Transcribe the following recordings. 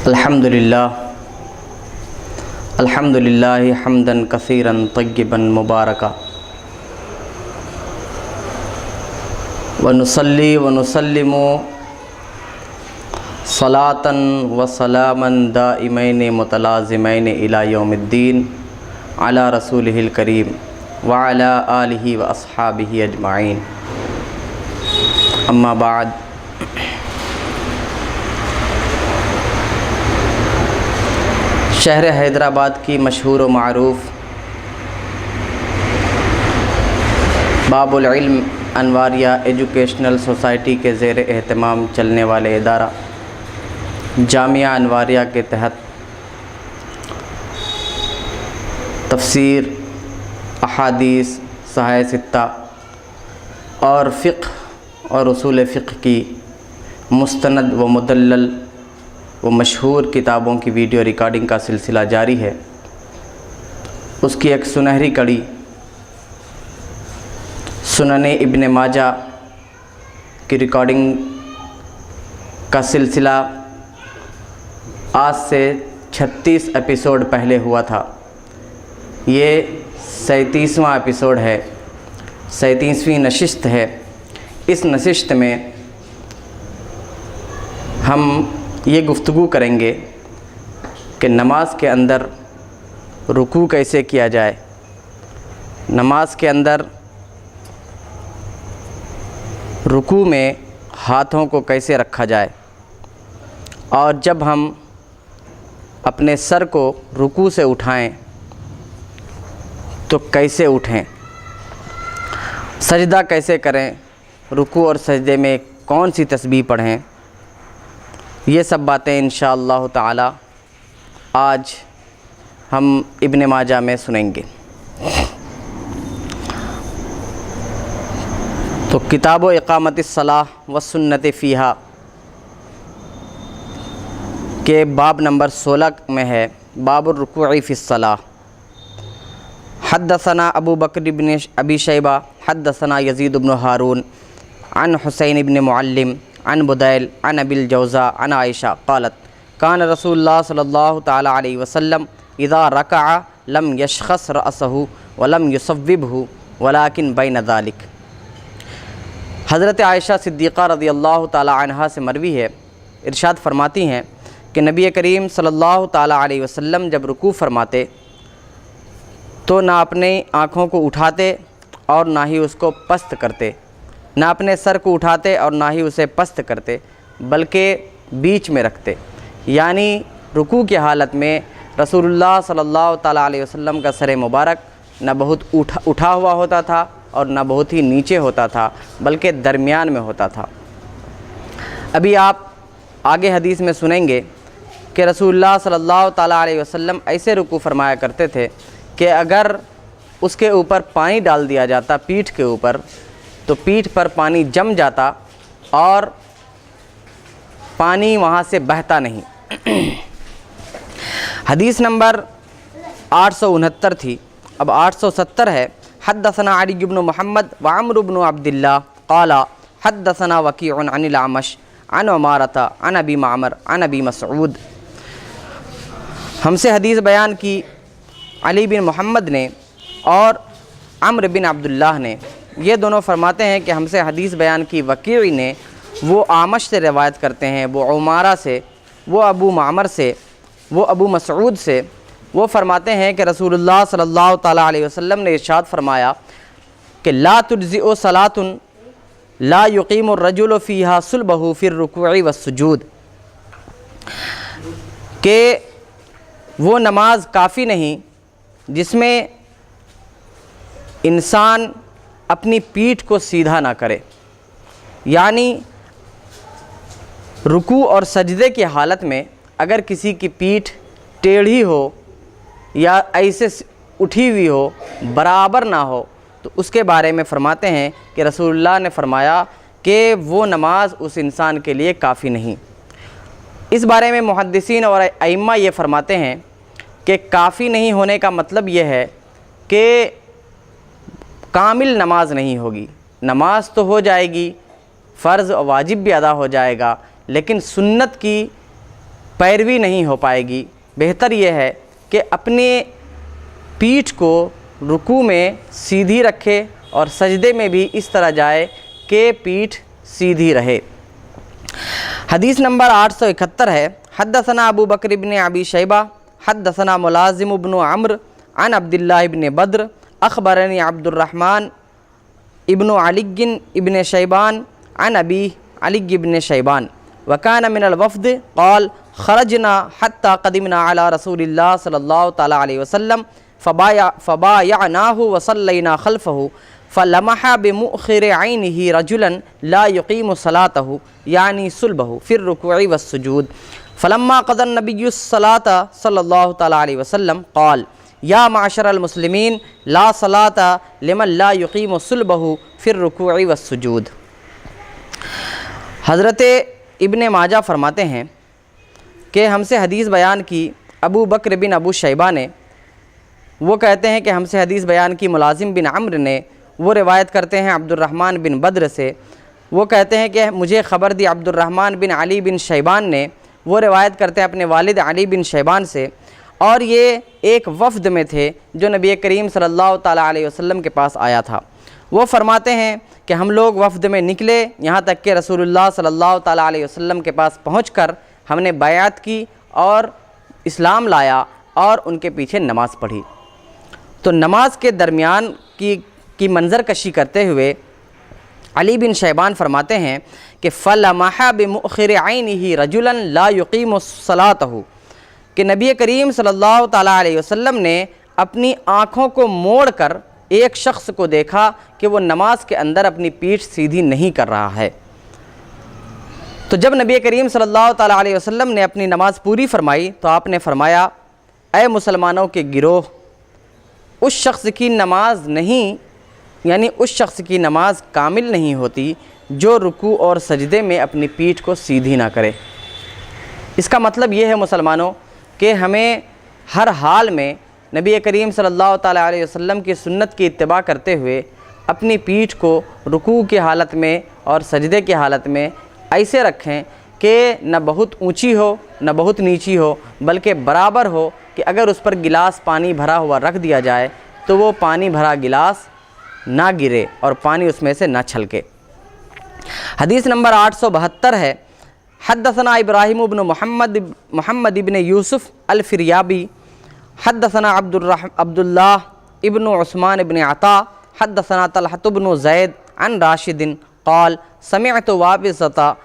الحمدللہ حمداً کثیراً طیباً مبارکا ونصلی ونسلم صلاۃً وسلاماً دائمین متلازمین الی یوم الدین علی رسولہ الکریم وعلی آلہ واصحابہ اجمعین اما بعد۔ شہر حیدرآباد کی مشہور و معروف باب العلم انواریہ ایجوکیشنل سوسائٹی کے زیر اہتمام چلنے والے ادارہ جامعہ انواریہ کے تحت تفسیر، احادیث، صحاح ستہ اور فقہ اور اصول فقہ کی مستند و مدلل و مشہور کتابوں کی ویڈیو ریکارڈنگ کا سلسلہ جاری ہے۔ اس کی ایک سنہری کڑی سنن ابن ماجہ کی ریکارڈنگ کا سلسلہ آج سے 36 ایپیسوڈ پہلے ہوا تھا۔ یہ 37واں ایپیسوڈ ہے، 37ویں نشست ہے۔ اس نشست میں ہم یہ گفتگو کریں گے کہ نماز کے اندر رکوع کیسے کیا جائے، نماز کے اندر رکوع میں ہاتھوں کو کیسے رکھا جائے، اور جب ہم اپنے سر کو رکوع سے اٹھائیں تو کیسے اٹھیں، سجدہ کیسے کریں، رکوع اور سجدے میں کون سی تسبیح پڑھیں، یہ سب باتیں انشاءاللہ تعالی آج ہم ابن ماجہ میں سنیں گے۔ تو کتاب و اقامت الصلاۃ والسنۃ فیہا کے باب نمبر 16 میں ہے، باب الرکوع فی الصلاۃ۔ حدثنا ابو بکر بن ابی شیبہ حدثنا یزید بن ہارون عن حسین بن معلم عن بدیل عن ابی الجوزاء عن عائشہ قالت کان رسول اللہ صلی اللہ تعالی علیہ وسلم اذا رکع لم یشخص رأسہ ولم یصوبہ ولکن بین ذلک۔ حضرت عائشہ صدیقہ رضی اللہ تعالی عنہا سے مروی ہے، ارشاد فرماتی ہیں کہ نبی کریم صلی اللہ تعالی علیہ وسلم جب رکوع فرماتے تو نہ اپنی آنکھوں کو اٹھاتے اور نہ ہی اس کو پست کرتے، نہ اپنے سر کو اٹھاتے اور نہ ہی اسے پست کرتے، بلکہ بیچ میں رکھتے، یعنی رکوع کی حالت میں رسول اللہ صلی اللہ تعالیٰ علیہ وسلم کا سر مبارک نہ بہت اٹھا ہوا ہوتا تھا اور نہ بہت ہی نیچے ہوتا تھا، بلکہ درمیان میں ہوتا تھا۔ ابھی آپ آگے حدیث میں سنیں گے کہ رسول اللہ صلی اللہ تعالیٰ علیہ وسلم ایسے رکوع فرمایا کرتے تھے کہ اگر اس کے اوپر پانی ڈال دیا جاتا پیٹھ کے اوپر تو پیٹھ پر پانی جم جاتا اور پانی وہاں سے بہتا نہیں۔ حدیث نمبر 869 تھی، اب 870 ہے۔ حدثنا علی بن محمد وعمر بن عبداللہ قال حدثنا وکیع عن الاعمش عن عمارۃ عن ابی معمر عن ابی مسعود۔ ہم سے حدیث بیان کی علی بن محمد نے اور عمر بن عبداللہ نے، یہ دونوں فرماتے ہیں کہ ہم سے حدیث بیان کی وکیع نے، وہ اعمش سے روایت کرتے ہیں، وہ عمارہ سے، وہ ابو معمر سے، وہ ابو مسعود سے، وہ فرماتے ہیں کہ رسول اللہ صلی اللہ تعالیٰ علیہ وسلم نے ارشاد فرمایا کہ لا تجزئ صلاۃ لا یقیم الرجل فیہا صلبہ فی الرکوع والسجود، کہ وہ نماز کافی نہیں جس میں انسان اپنی پیٹھ کو سیدھا نہ کرے، یعنی رکوع اور سجدے کی حالت میں اگر کسی کی پیٹھ ٹیڑھی ہو یا ایسے اٹھی ہوئی ہو، برابر نہ ہو، تو اس کے بارے میں فرماتے ہیں کہ رسول اللہ نے فرمایا کہ وہ نماز اس انسان کے لیے کافی نہیں۔ اس بارے میں محدثین اور ائمہ یہ فرماتے ہیں کہ کافی نہیں ہونے کا مطلب یہ ہے کہ کامل نماز نہیں ہوگی، نماز تو ہو جائے گی، فرض و واجب بھی ادا ہو جائے گا، لیکن سنت کی پیروی نہیں ہو پائے گی۔ بہتر یہ ہے کہ اپنے پیٹھ کو رکوع میں سیدھی رکھے اور سجدے میں بھی اس طرح جائے کہ پیٹھ سیدھی رہے۔ حدیث نمبر 871 ہے، حدثنا ابو بکر بن ابی شیبہ حدثنا ملازم بن عمرو عن عبداللہ بن بدر اخبرنی عبد الرحمن ابن علی ابن شیبان عن ابی علی بن شیبان وكان من الوفد قال خرجنا حتى قدمنا على رسول الله صلى الله تعالى عليه وسلم فبايعناه وصلينا خلفه فلمح بمؤخر عينه رجلا لا يقيم صلاته يعني صلبه في الركوع والسجود فلما قضى النبي الصلاة صلى الله تعالى عليه وسلم قال يا معشر المسلمين لا صلاة لمن لا يقيم صلبه في الركوع والسجود۔ حضرت ابن ماجہ فرماتے ہیں کہ ہم سے حدیث بیان کی ابو بکر بن ابو شیبہ نے، وہ کہتے ہیں کہ ہم سے حدیث بیان کی ملازم بن عمرو نے، وہ روایت کرتے ہیں عبد الرحمن بن بدر سے، وہ کہتے ہیں کہ مجھے خبر دی عبد الرحمن بن علی بن شیبان نے، وہ روایت کرتے ہیں اپنے والد علی بن شیبان سے، اور یہ ایک وفد میں تھے جو نبی کریم صلی اللہ تعالیٰ علیہ وسلم کے پاس آیا تھا۔ وہ فرماتے ہیں کہ ہم لوگ وفد میں نکلے یہاں تک کہ رسول اللہ صلی اللہ تعالیٰ علیہ وسلم کے پاس پہنچ کر ہم نے بیعت کی اور اسلام لایا اور ان کے پیچھے نماز پڑھی۔ تو نماز کے درمیان کی منظر کشی کرتے ہوئے علی بن شیبان فرماتے ہیں کہ فَلَمَحَ بِمُؤْخِرِ عَيْنِهِ رَجُلًا لَا يُقِيمُ صَلَاتَهُ کہ نبی کریم صلی اللہ تعالیٰ علیہ وسلم نے اپنی آنکھوں کو موڑ کر ایک شخص کو دیکھا کہ وہ نماز کے اندر اپنی پیٹھ سیدھی نہیں کر رہا ہے۔ تو جب نبی کریم صلی اللہ تعالیٰ علیہ وسلم نے اپنی نماز پوری فرمائی تو آپ نے فرمایا، اے مسلمانوں کے گروہ، اس شخص کی نماز نہیں، یعنی اس شخص کی نماز کامل نہیں ہوتی جو رکوع اور سجدے میں اپنی پیٹھ کو سیدھی نہ کرے۔ اس کا مطلب یہ ہے مسلمانوں کہ ہمیں ہر حال میں نبی کریم صلی اللہ تعالیٰ علیہ وسلم کی سنت کی اتباع کرتے ہوئے اپنی پیٹھ کو رکوع کی حالت میں اور سجدے کی حالت میں ایسے رکھیں کہ نہ بہت اونچی ہو نہ بہت نیچی ہو، بلکہ برابر ہو کہ اگر اس پر گلاس پانی بھرا ہوا رکھ دیا جائے تو وہ پانی بھرا گلاس نہ گرے اور پانی اس میں سے نہ چھلکے۔ حدیث نمبر 872 ہے، حدثنا ابراہیم بن محمد ابن یوسف الفریابی حدثنا عبد اللہ ابن عثمان ابن عطا حدثنا طلحة بن زید عن راشد قال سمعت وابصة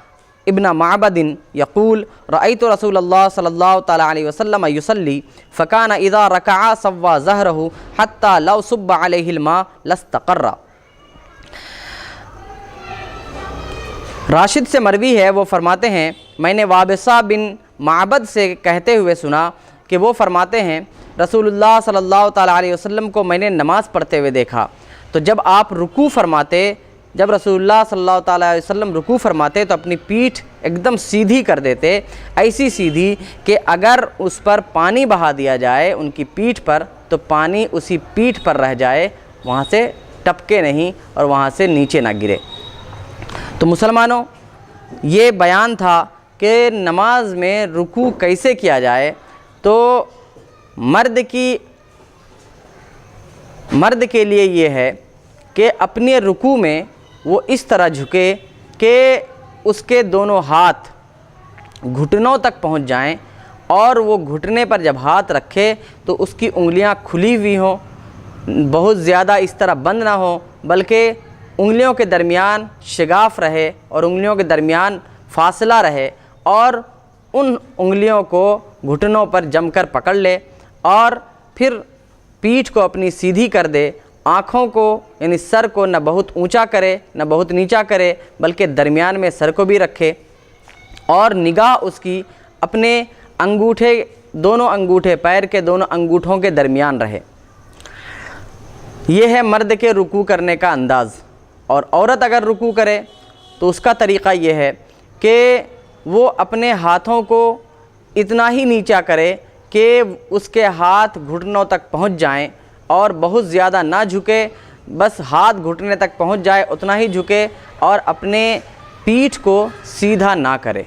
ابن معبد يقول رأيت رسول الله صلى الله تعالى عليه وسلم يصلي فكان إذا ركع صوى ظهره حتى لو صب عليه الماء لاستقر۔ راشد سے مروی ہے، وہ فرماتے ہیں میں نے وابصہ بن معبد سے کہتے ہوئے سنا کہ وہ فرماتے ہیں رسول اللہ صلی اللہ تعالیٰ علیہ وسلم کو میں نے نماز پڑھتے ہوئے دیکھا، تو جب آپ رکوع فرماتے، جب رسول اللہ صلی اللہ تعالیٰ علیہ وسلم رکوع فرماتے تو اپنی پیٹھ ایک دم سیدھی کر دیتے، ایسی سیدھی کہ اگر اس پر پانی بہا دیا جائے ان کی پیٹھ پر تو پانی اسی پیٹھ پر رہ جائے، وہاں سے ٹپکے نہیں اور وہاں سے نیچے نہ گرے۔ تو مسلمانوں، یہ بیان تھا کہ نماز میں رکوع کیسے کیا جائے۔ تو مرد کے لیے یہ ہے کہ اپنے رکوع میں وہ اس طرح جھکے کہ اس کے دونوں ہاتھ گھٹنوں تک پہنچ جائیں، اور وہ گھٹنے پر جب ہاتھ رکھے تو اس کی انگلیاں کھلی ہوئی ہوں، بہت زیادہ اس طرح بند نہ ہوں، بلکہ انگلیوں کے درمیان شگاف رہے اور انگلیوں کے درمیان فاصلہ رہے، اور ان انگلیوں کو گھٹنوں پر جم کر پکڑ لے اور پھر پیٹھ کو اپنی سیدھی کر دے، آنکھوں کو یعنی سر کو نہ بہت اونچا کرے نہ بہت نیچا کرے، بلکہ درمیان میں سر کو بھی رکھے، اور نگاہ اس کی اپنے انگوٹھے، دونوں انگوٹھے، پیر کے دونوں انگوٹھوں کے درمیان رہے۔ یہ ہے مرد کے رکوع کرنے کا انداز۔ اور عورت اگر رکوع کرے تو اس کا طریقہ یہ ہے کہ وہ اپنے ہاتھوں کو اتنا ہی نیچا کرے کہ اس کے ہاتھ گھٹنوں تک پہنچ جائیں، اور بہت زیادہ نہ جھکے، بس ہاتھ گھٹنے تک پہنچ جائے اتنا ہی جھکے، اور اپنے پیٹھ کو سیدھا نہ کرے۔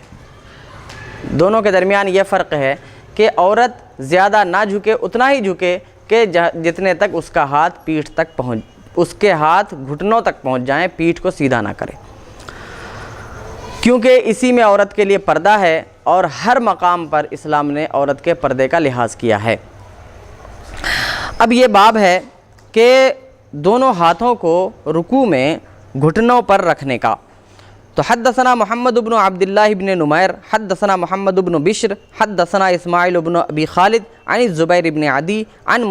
دونوں کے درمیان یہ فرق ہے کہ عورت زیادہ نہ جھکے، اتنا ہی جھکے کہ جتنے تک اس کا ہاتھ پیٹھ تک اس کے ہاتھ گھٹنوں تک پہنچ جائیں، پیٹھ کو سیدھا نہ کرے، کیونکہ اسی میں عورت کے لیے پردہ ہے اور ہر مقام پر اسلام نے عورت کے پردے کا لحاظ کیا ہے۔ اب یہ باب ہے کہ دونوں ہاتھوں کو رکوع میں گھٹنوں پر رکھنے کا۔ تو حدثنا محمد بن عبداللہ بن نمیر حدثنا محمد بن بشر حدثنا اسماعیل بن ابی خالد عن الزبیر بن عدی عن